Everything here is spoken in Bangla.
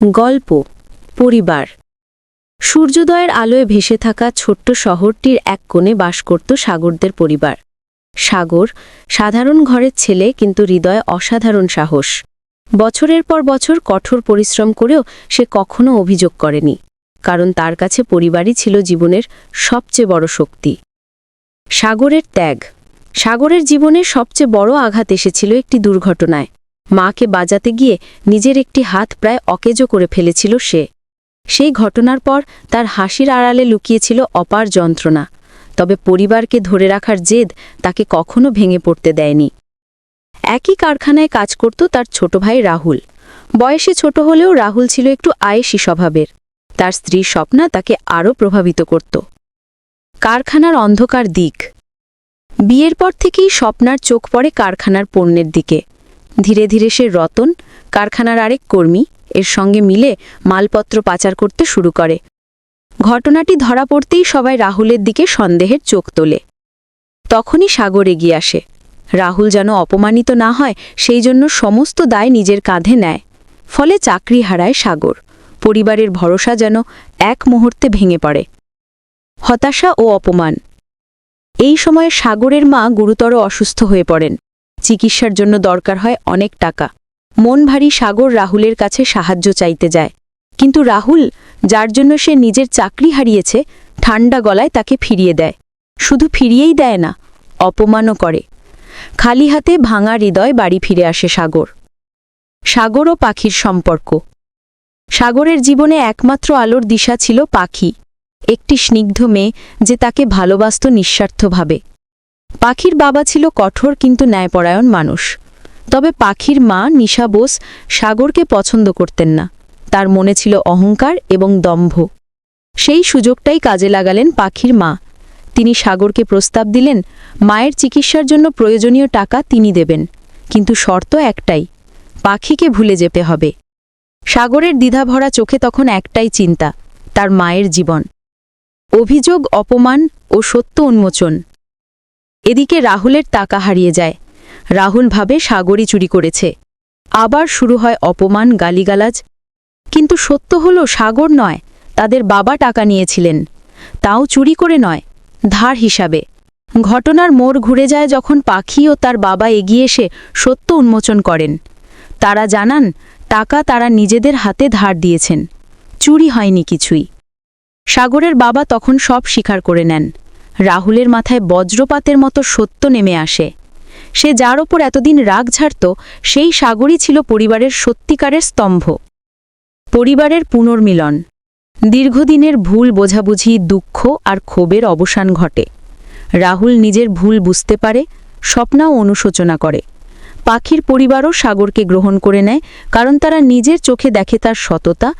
গল্প পরিবার। সূর্যোদয়ের আলোয় ভেসে থাকা ছোট্ট শহরটির এক কোণে বাস করত সাগরদের পরিবার। সাগর সাধারণ ঘরের ছেলে, কিন্তু হৃদয়ে অসাধারণ সাহস। বছরের পর বছর কঠোর পরিশ্রম করেও সে কখনো অভিযোগ করেনি, কারণ তার কাছে পরিবারই ছিল জীবনের সবচেয়ে বড় শক্তি। সাগরের ত্যাগ। সাগরের জীবনের সবচেয়ে বড় আঘাত এসেছিল একটি দুর্ঘটনায়। মাকে বাজাতে গিয়ে নিজের একটি হাত প্রায় অকেজো করে ফেলেছিল সে। সেই ঘটনার পর তার হাসির আড়ালে লুকিয়েছিল অপার যন্ত্রণা, তবে পরিবারকে ধরে রাখার জেদ তাকে কখনো ভেঙে পড়তে দেয়নি। একই কারখানায় কাজ করত তার ছোট ভাই রাহুল। বয়সে ছোট হলেও রাহুল ছিল একটু আয়েশি স্বভাবের। তার স্ত্রীর স্বপ্না তাকে আরও প্রভাবিত করত। কারখানার অন্ধকার দিক। বিয়ের পর থেকেই স্বপ্নার চোখ পড়ে কারখানার পণ্যের দিকে। ধীরে ধীরে সে রতন, কারখানার আরেক কর্মী, এর সঙ্গে মিলে মালপত্র পাচার করতে শুরু করে। ঘটনাটি ধরা পড়তেই সবাই রাহুলের দিকে সন্দেহের চোখ তোলে। তখনই সাগর এগিয়ে আসে। রাহুল যেন অপমানিত না হয় সেই জন্য সমস্ত দায় নিজের কাঁধে নেয়। ফলে চাকরি হারায় সাগর। পরিবারের ভরসা যেন এক মুহূর্তে ভেঙে পড়ে। হতাশা ও অপমান। এই সময়ে সাগরের মা গুরুতর অসুস্থ হয়ে পড়েন। চিকিৎসার জন্য দরকার হয় অনেক টাকা। মন ভারী সাগর রাহুলের কাছে সাহায্য চাইতে যায়, কিন্তু রাহুল, যার জন্য সে নিজের চাকরি হারিয়েছে, ঠান্ডা গলায় তাকে ফিরিয়ে দেয়। শুধু ফিরিয়েই দেয় না, অপমানও করে। খালি হাতে ভাঙা হৃদয় বাড়ি ফিরে আসে সাগর। সাগর ও পাখির সম্পর্ক। সাগরের জীবনে একমাত্র আলোর দিশা ছিল পাখি, একটি স্নিগ্ধ মেয়ে যে তাকে ভালোবাসত নিঃস্বার্থভাবে। পাখির বাবা ছিল কঠোর কিন্তু ন্যায়পরায়ণ মানুষ। তবে পাখির মা নিশা বোস সাগরকে পছন্দ করতেন না। তার মনে ছিল অহংকার এবং দম্ভ। সেই সুযোগটাই কাজে লাগালেন পাখির মা। তিনি সাগরকে প্রস্তাব দিলেন, মায়ের চিকিৎসার জন্য প্রয়োজনীয় টাকা তিনি দেবেন, কিন্তু শর্ত একটাই, পাখিকে ভুলে যেতে হবে। সাগরের দ্বিধাভরা চোখে তখন একটাই চিন্তা, তার মায়ের জীবন। অভিযোগ, অপমান ও সত্য উন্মোচন। এদিকে রাহুলের টাকা হারিয়ে যায়। রাহুল ভাবে সাগরই চুরি করেছে। আবার শুরু হয় অপমান, গালিগালাজ। কিন্তু সত্য হলো সাগর নয়, তাদের বাবা টাকা নিয়েছিলেন, তাও চুরি করে নয়, ধার হিসাবে। ঘটনার মোড় ঘুরে যায় যখন পাখি ও তার বাবা এগিয়ে এসে সত্য উন্মোচন করেন। তারা জানান, টাকা তারা নিজেদের হাতে ধার দিয়েছেন, চুরি হয়নি কিছুই। সাগরের বাবা তখন সব স্বীকার করে নেন। রাহুলের মাথায় বজ্রপাতের মতো সত্য নেমে আসে। সে যার ওপর এতদিন রাগ ঝাড়ত, সেই সাগরই ছিল পরিবারের সত্যিকারের স্তম্ভ। পরিবারের পুনর্মিলন। দীর্ঘদিনের ভুল বোঝাবুঝি, দুঃখ আর ক্ষোভের অবসান ঘটে। রাহুল নিজের ভুল বুঝতে পারে, স্বপ্নাও অনুশোচনা করে। পাখির পরিবারও সাগরকে গ্রহণ করে নেয়, কারণ তারা নিজের চোখে দেখে তার সততা,